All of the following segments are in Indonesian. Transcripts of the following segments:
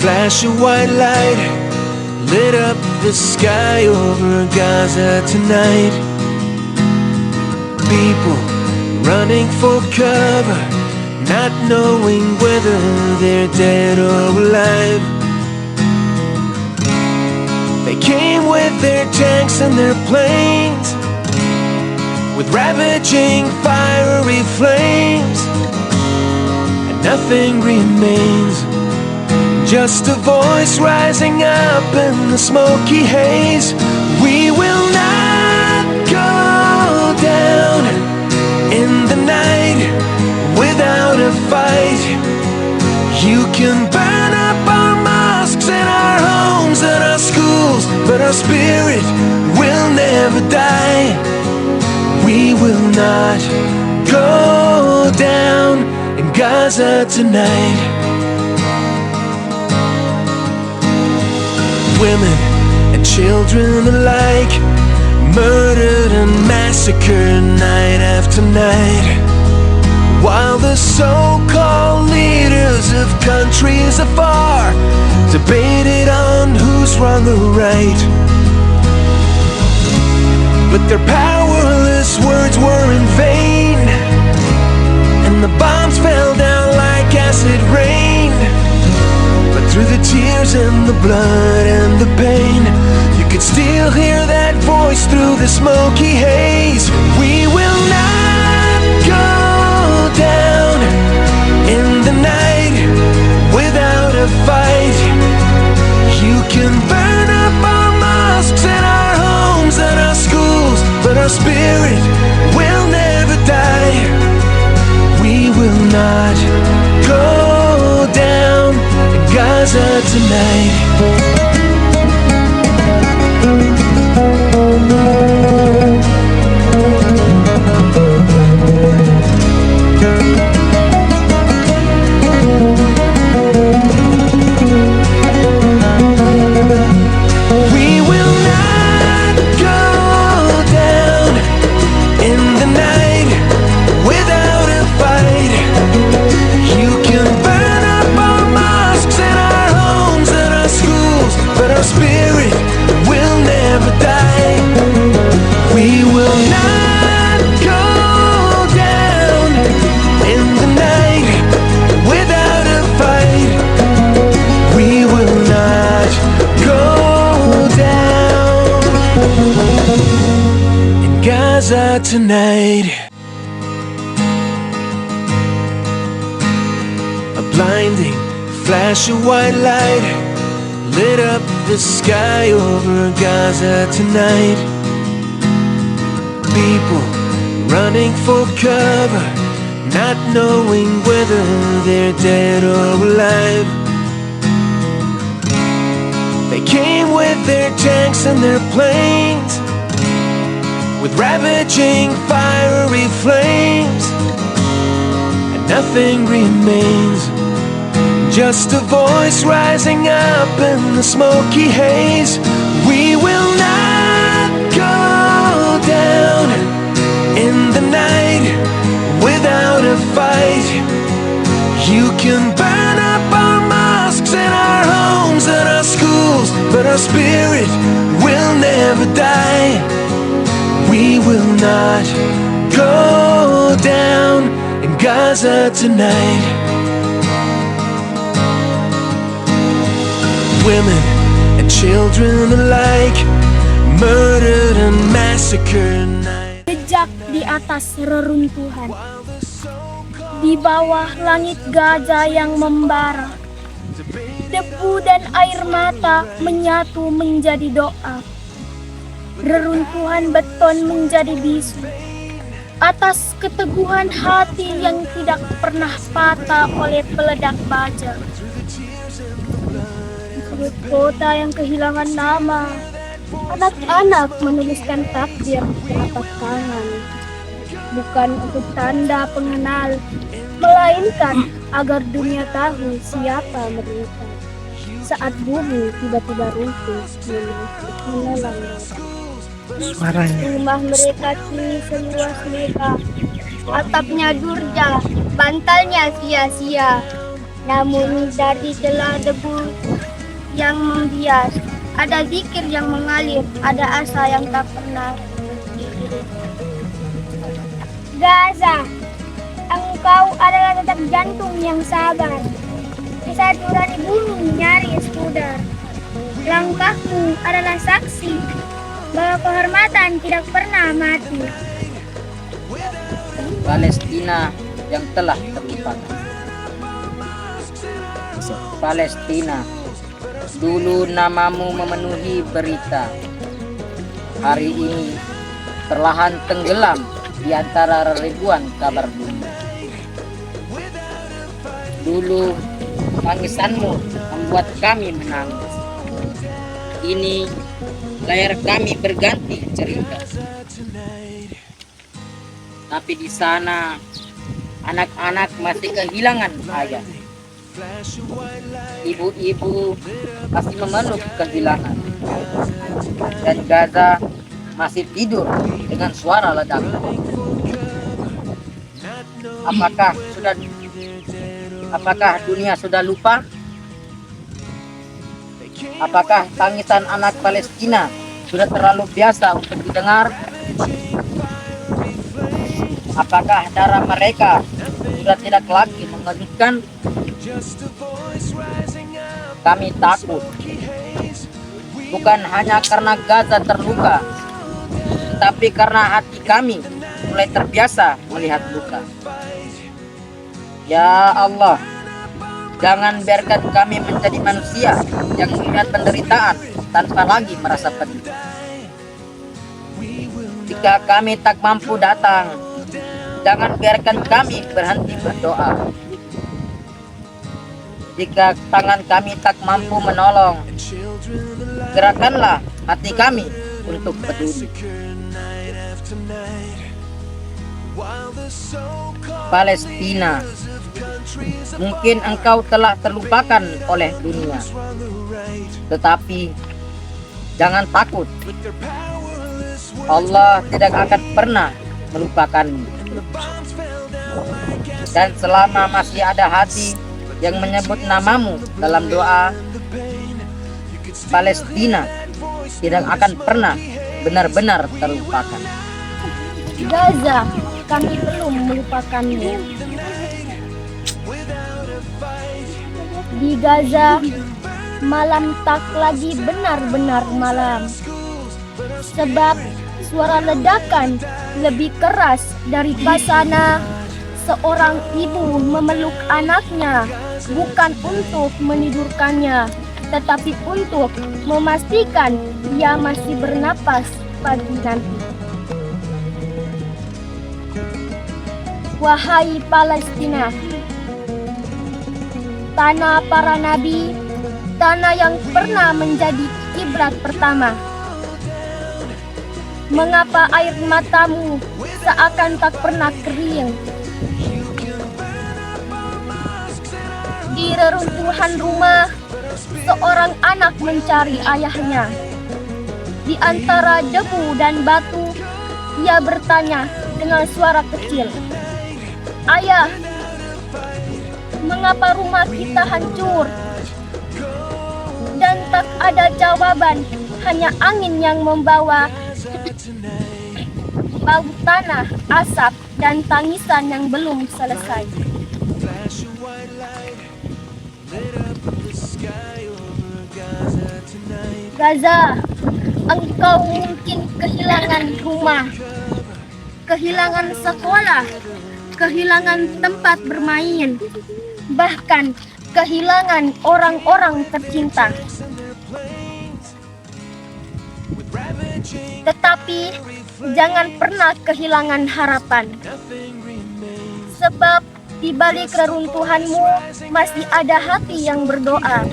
flash of white light lit up the sky over Gaza tonight. People running for cover, not knowing whether they're dead or alive. They came with their tanks and their planes, with ravaging fiery flames, and nothing remains, just a voice rising up in the smoky haze. We will not go down in the night without a fight. You can burn up our mosques and our homes and our schools, but our spirit will never die. We will not go down in Gaza tonight. Women and children alike, murdered and massacred night after night, while the so-called leaders of countries afar debated on who's wrong or right. But their powerless words were in vain, and the bombs fell down like acid rain. But through the tears and the blood and the pain, you could still hear that voice through the smoky haze. We will not go down in the night without a fight. You can burn up our mosques and our homes and our schools, but our spirit will never die. We will not go down in Gaza tonight. Gaza tonight. A blinding flash of white light lit up the sky over Gaza tonight. People running for cover, not knowing whether they're dead or alive. They came with their tanks and their planes, with ravaging fiery flames, and nothing remains, just a voice rising up in the smoky haze. We will not go down in the night without a fight. You can burn up our mosques and our homes and our schools, but our spirit will never die. We will not go down in Gaza tonight. Women and children alike, murdered and massacred night. Jejak di atas reruntuhan, di bawah langit Gaza yang membara, debu dan air mata menyatu menjadi doa. Reruntuhan beton menjadi bisu atas keteguhan hati yang tidak pernah patah oleh peledak baja. Di kota yang kehilangan nama, anak-anak menuliskan takdir di telapak tangan, bukan untuk tanda pengenal, melainkan agar dunia tahu siapa mereka. Saat bumi tiba-tiba runtuh menelan suaranya. Rumah mereka kini seluas mereka, atapnya durja, bantalnya sia-sia, namun dari celah debu yang membias, ada zikir yang mengalir, ada asa yang tak pernah dikirim. Gaza, engkau adalah detak jantung yang sabar. Di saat nurani bumi nyaris pudar, langkahmu adalah saksi bahwa kehormatan tidak pernah mati. Palestina yang telah terlupakan. Palestina, dulu namamu memenuhi berita. Hari ini perlahan tenggelam di antara ribuan kabar dunia. Dulu tangisanmu membuat kami menangis. Ini layar kami berganti cerita. Tapi di sana anak-anak masih kehilangan ayah. Ibu-ibu masih memeluk kehilangan. Dan Gaza masih tidur dengan suara ledakan. Apakah dunia sudah lupa? Apakah tangisan anak Palestina sudah terlalu biasa untuk didengar? Apakah darah mereka sudah tidak lagi mengejutkan? Kami takut, bukan hanya karena Gaza terluka, tetapi karena hati kami mulai terbiasa melihat luka. Ya Allah, jangan biarkan kami menjadi manusia yang melihat penderitaan tanpa lagi merasa pedih. Jika kami tak mampu datang, jangan biarkan kami berhenti berdoa. Jika tangan kami tak mampu menolong, gerakanlah hati kami untuk peduli. Palestina, mungkin engkau telah terlupakan oleh dunia, tetapi jangan takut. Allah tidak akan pernah melupakanmu. Dan selama masih ada hati yang menyebut namamu dalam doa, Palestina tidak akan pernah benar-benar terlupakan. Gaza, kami belum melupakanmu. Di Gaza, malam tak lagi benar-benar malam. Sebab suara ledakan lebih keras dari basana seorang ibu memeluk anaknya, bukan untuk menidurkannya, tetapi untuk memastikan ia masih bernapas pagi nanti. Wahai Palestina, tanah para nabi, tanah yang pernah menjadi kiblat pertama. Mengapa air matamu seakan tak pernah kering? Di reruntuhan rumah, seorang anak mencari ayahnya. Di antara debu dan batu, ia bertanya dengan suara kecil, "Ayah, mengapa rumah kita hancur?" Dan tak ada jawaban, hanya angin yang membawa bau tanah, asap, dan tangisan yang belum selesai. Gaza, engkau mungkin kehilangan rumah, kehilangan sekolah, kehilangan tempat bermain, bahkan kehilangan orang-orang tercinta. Tetapi jangan pernah kehilangan harapan, sebab di balik reruntuhanmu masih ada hati yang berdoa.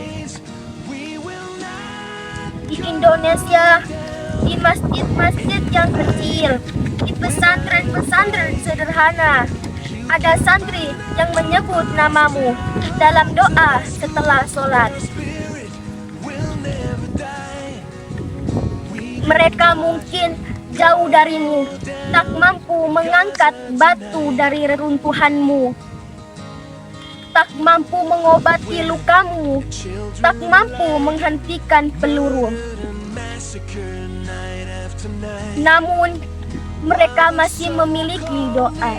Di Indonesia, di masjid-masjid yang kecil, di pesantren-pesantren sederhana, ada santri yang menyebut namamu dalam doa setelah sholat. Mereka mungkin jauh darimu, tak mampu mengangkat batu dari reruntuhanmu. tak mampu mengobati lukamu, tak mampu menghentikan peluru. Namun, mereka masih memiliki doa.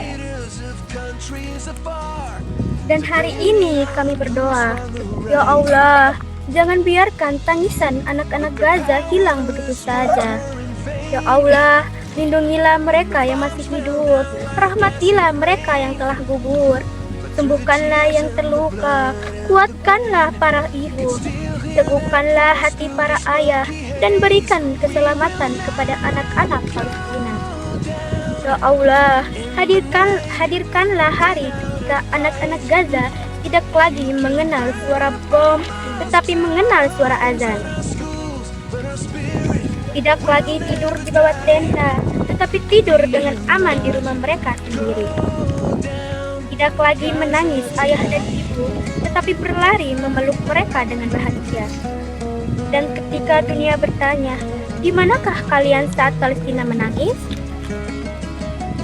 Dan hari ini kami berdoa, ya Allah, jangan biarkan tangisan anak-anak Gaza hilang begitu saja. Ya Allah, lindungilah mereka yang masih hidup, rahmatilah mereka yang telah gugur. Sembuhkanlah yang terluka, kuatkanlah para ibu, teguhkanlah hati para ayah, dan berikan keselamatan kepada anak-anak Palestina. Ya Allah, hadirkanlah hari ketika anak-anak Gaza tidak lagi mengenal suara bom, tetapi mengenal suara azan. Tidak lagi tidur di bawah tenda, tetapi tidur dengan aman di rumah mereka sendiri. Tidak lagi menangis ayah dan ibu, tetapi berlari memeluk mereka dengan bahagia. Dan ketika dunia bertanya, di manakah kalian saat Palestina menangis?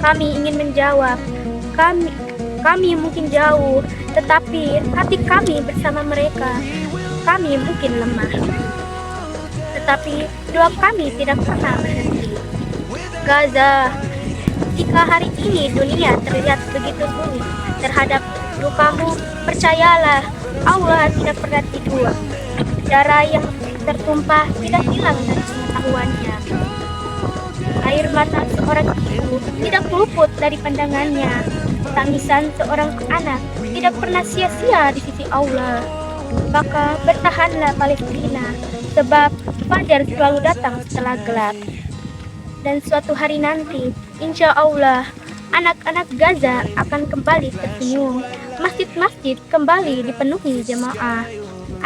Kami ingin menjawab, kami mungkin jauh, tetapi hati kami bersama mereka. Kami mungkin lemah, tetapi doa kami tidak pernah berhenti. Gaza, jika hari ini dunia terlihat begitu sunyi terhadap lukamu, percayalah, Allah tidak pernah tidur. Darah yang tertumpah tidak hilang dari pengetahuannya. Air mata seorang ibu tidak luput dari pandangannya. Tangisan seorang anak tidak pernah sia-sia di sisi Allah. Maka bertahanlah Palestina, sebab fajar selalu datang setelah gelap. Dan suatu hari nanti, insya Allah, anak-anak Gaza akan kembali tersenyum. Masjid-masjid kembali dipenuhi jemaah.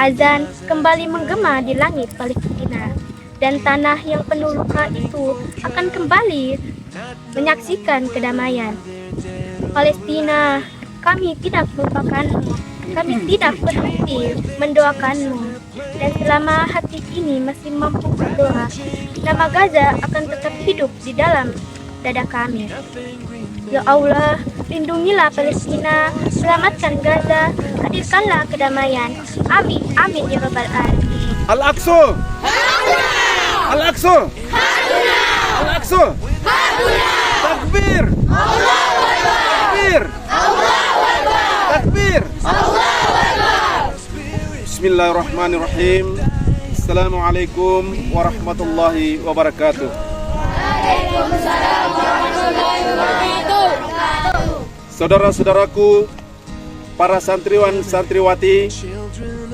Azan kembali menggema di langit Palestina. Dan tanah yang penuh luka itu akan kembali menyaksikan kedamaian. Palestina, kami tidak melupakanmu. Kami tidak berhenti mendoakanmu. Dan selama hati ini masih mampu berdoa, nama Gaza akan tetap hidup di dalam dada kami. Ya Allah, lindungilah Palestina, selamatkan Gaza, hadirkanlah kedamaian. Amin, amin ya rabbal alamin. Al-Aqsa, Al-Aqsa, Al-Aqsa, Takbir, Takbir, Takbir, Bismillahirrahmanirrahim. Assalamualaikum warahmatullahi wabarakatuh. Saudara-saudaraku, para santriwan santriwati,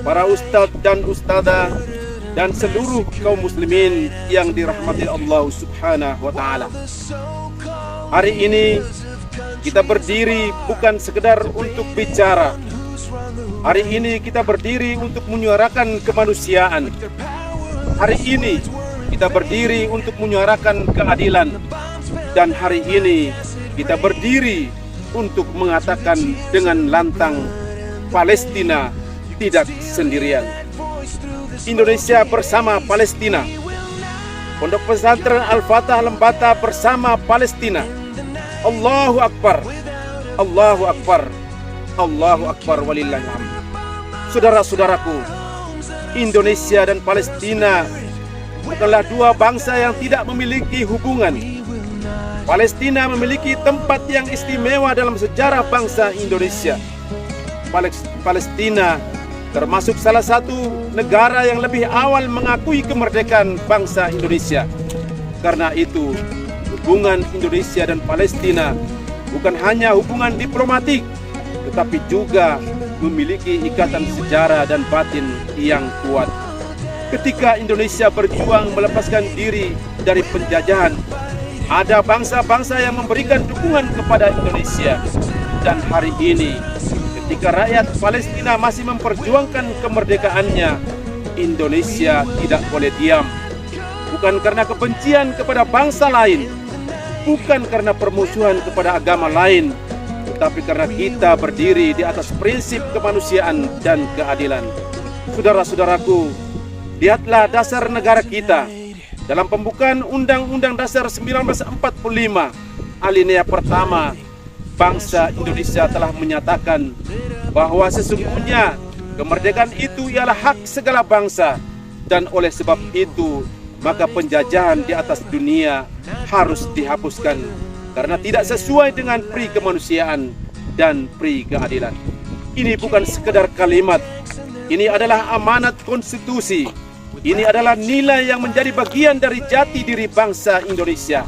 para ustadz dan ustadzah, dan seluruh kaum muslimin yang dirahmati Allah Subhanahu wa taala. Hari ini kita berdiri bukan sekedar untuk bicara. Hari ini kita berdiri untuk menyuarakan kemanusiaan. Hari ini kita berdiri untuk menyuarakan keadilan. Dan hari ini kita berdiri untuk mengatakan dengan lantang, Palestina tidak sendirian. Indonesia bersama Palestina. Pondok Pesantren Al-Fatah Lembata bersama Palestina. Allahu Akbar, Allahu Akbar, Allahu Akbar walillahilhamd. Saudara-saudaraku, Indonesia dan Palestina bukanlah dua bangsa yang tidak memiliki hubungan. Palestina memiliki tempat yang istimewa dalam sejarah bangsa Indonesia. Palestina termasuk salah satu negara yang lebih awal mengakui kemerdekaan bangsa Indonesia. Karena itu, hubungan Indonesia dan Palestina bukan hanya hubungan diplomatik, tetapi juga memiliki ikatan sejarah dan batin yang kuat. Ketika Indonesia berjuang melepaskan diri dari penjajahan, ada bangsa-bangsa yang memberikan dukungan kepada Indonesia. Dan hari ini, ketika rakyat Palestina masih memperjuangkan kemerdekaannya, Indonesia tidak boleh diam. Bukan karena kebencian kepada bangsa lain, bukan karena permusuhan kepada agama lain, tetapi karena kita berdiri di atas prinsip kemanusiaan dan keadilan. Saudara-saudaraku, lihatlah dasar negara kita. Dalam pembukaan Undang-Undang Dasar 1945, alinea pertama, bangsa Indonesia telah menyatakan bahwa sesungguhnya kemerdekaan itu ialah hak segala bangsa, dan oleh sebab itu maka penjajahan di atas dunia harus dihapuskan karena tidak sesuai dengan pri kemanusiaan dan pri keadilan. Ini bukan sekedar kalimat, ini adalah amanat konstitusi. Ini adalah nilai yang menjadi bagian dari jati diri bangsa Indonesia.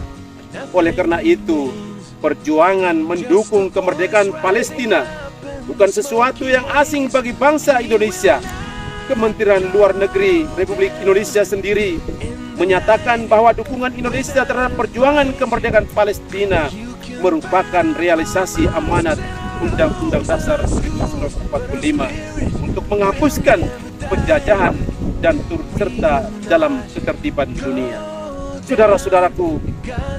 Oleh karena itu, perjuangan mendukung kemerdekaan Palestina bukan sesuatu yang asing bagi bangsa Indonesia. Kementerian Luar Negeri Republik Indonesia sendiri menyatakan bahwa dukungan Indonesia terhadap perjuangan kemerdekaan Palestina merupakan realisasi amanat Undang-Undang Dasar 1945 untuk menghapuskan penjajahan dan turut serta dalam ketertiban dunia. Saudara-saudaraku,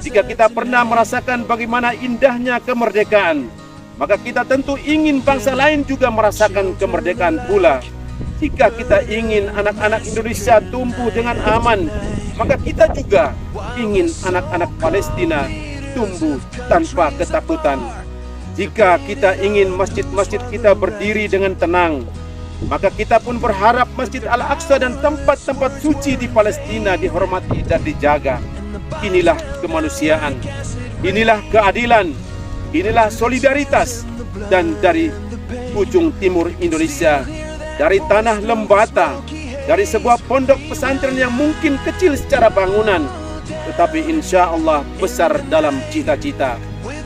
jika kita pernah merasakan bagaimana indahnya kemerdekaan, maka kita tentu ingin bangsa lain juga merasakan kemerdekaan pula. Jika kita ingin anak-anak Indonesia tumbuh dengan aman, maka kita juga ingin anak-anak Palestina tumbuh tanpa ketakutan. Jika kita ingin masjid-masjid kita berdiri dengan tenang, maka kita pun berharap Masjid Al-Aqsa dan tempat-tempat suci di Palestina dihormati dan dijaga. Inilah kemanusiaan, inilah keadilan, inilah solidaritas. Dan dari ujung timur Indonesia, dari tanah Lembata, dari sebuah pondok pesantren yang mungkin kecil secara bangunan, tetapi insya Allah besar dalam cita-cita,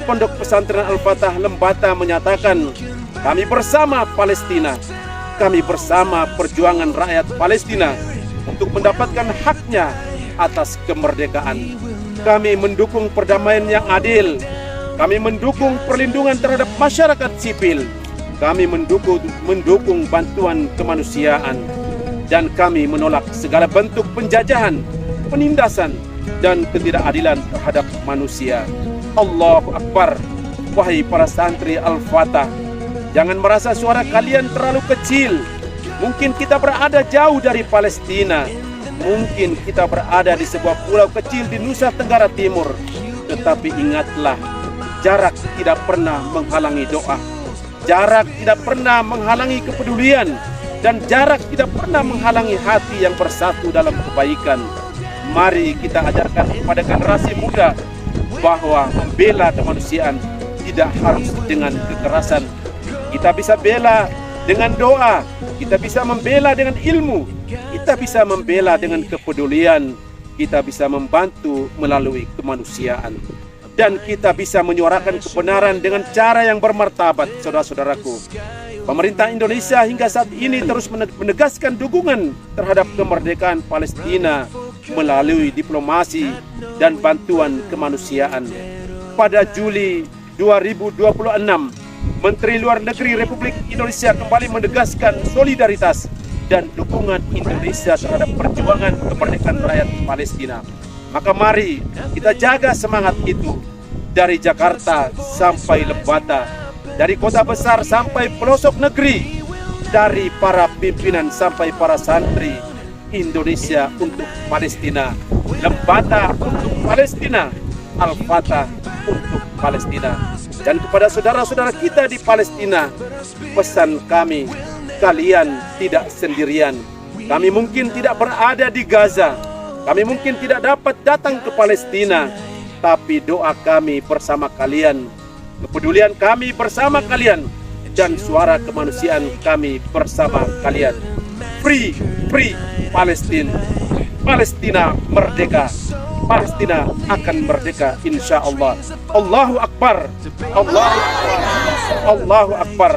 Pondok Pesantren Al-Fatah Lembata menyatakan, kami bersama Palestina, kami bersama perjuangan rakyat Palestina untuk mendapatkan haknya atas kemerdekaan. Kami mendukung perdamaian yang adil, kami mendukung perlindungan terhadap masyarakat sipil, kami mendukung bantuan kemanusiaan, dan kami menolak segala bentuk penjajahan, penindasan, dan ketidakadilan terhadap manusia. Allahu Akbar. Wahai para santri Al-Fatah, jangan merasa suara kalian terlalu kecil. Mungkin kita berada jauh dari Palestina, mungkin kita berada di sebuah pulau kecil di Nusa Tenggara Timur, tetapi ingatlah, jarak tidak pernah menghalangi doa, jarak tidak pernah menghalangi kepedulian, dan jarak tidak pernah menghalangi hati yang bersatu dalam kebaikan. Mari kita ajarkan kepada generasi muda bahwa membela kemanusiaan tidak harus dengan kekerasan. Kita bisa bela dengan doa, kita bisa membela dengan ilmu, kita bisa membela dengan kepedulian, kita bisa membantu melalui kemanusiaan, dan kita bisa menyuarakan kebenaran dengan cara yang bermartabat. Saudara-saudaraku, pemerintah Indonesia hingga saat ini terus menegaskan dukungan terhadap kemerdekaan Palestina melalui diplomasi dan bantuan kemanusiaan. Pada Juli 2026, Menteri Luar Negeri Republik Indonesia kembali menegaskan solidaritas dan dukungan Indonesia terhadap perjuangan kemerdekaan rakyat Palestina. Maka mari kita jaga semangat itu, dari Jakarta sampai Lembata, dari kota besar sampai pelosok negeri, dari para pimpinan sampai para santri. Indonesia untuk Palestina, Lembata untuk Palestina, Al-Fatah untuk Palestina. Dan kepada saudara-saudara kita di Palestina, pesan kami, kalian tidak sendirian. Kami mungkin tidak berada di Gaza, kami mungkin tidak dapat datang ke Palestina, tapi doa kami bersama kalian, kepedulian kami bersama kalian, dan suara kemanusiaan kami bersama kalian. Free, free Palestina. Palestina merdeka. Palestina akan merdeka insya Allah. Allahu Akbar. Allahu Akbar. Allahu Akbar.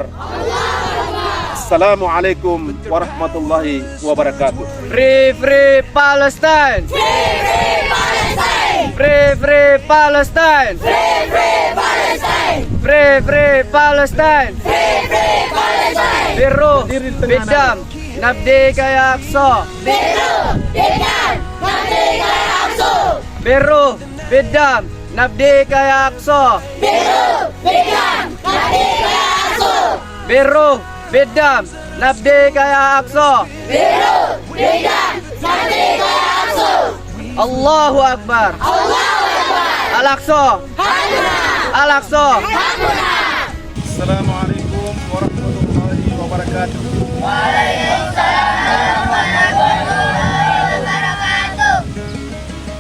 Assalamualaikum warahmatullahi wabarakatuh. Free, free Palestine. Free, free Palestine. Free, free Palestine. Free, free Palestine. Free, free Palestine. Free, free Palestine. Biru, bidam, nabdi kaya Aqsa. Biru, bidam, nabdi kaya Aqsa. Biru, bidam, nabdi kaya Aqsa. Biru, bidam, nabdi kaya Aqsa. Biru, bidam, nabdi kaya Aqsa. Biru, bidam, nabdi kaya Aqsa. Allahu Akbar. Allahu Akbar. Al-Aqsa. Hamuna. Al-Aqsa. Hamuna. Assalamualaikum warahmatullahi wabarakatuh.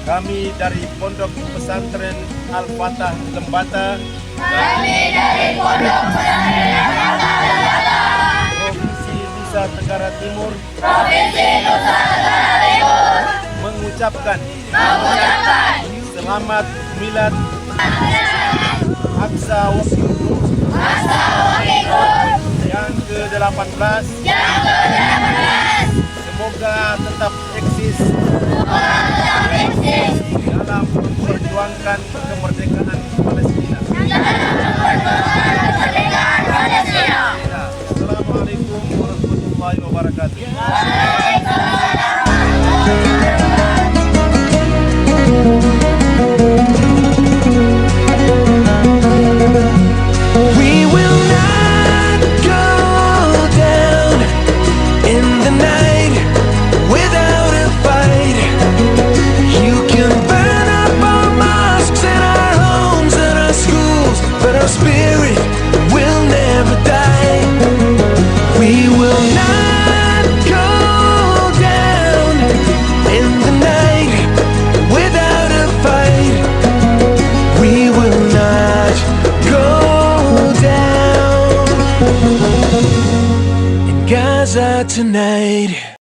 Kami dari Pondok Pesantren Al-Fatah Lembata. Provinsi Nusa Tenggara Timur. Mengucapkan selamat milad Aqsa Wakil yang ke-18. Semoga tetap eksis dalam memperjuangkan kemerdekaan Palestina. Assalamualaikum warahmatullahi wabarakatuh. We will not go down in the night without a fight. You can burn up our mosques and our homes and our schools, but our spirit will never die. We will not go down in the night without a fight. We will not go down in Gaza tonight.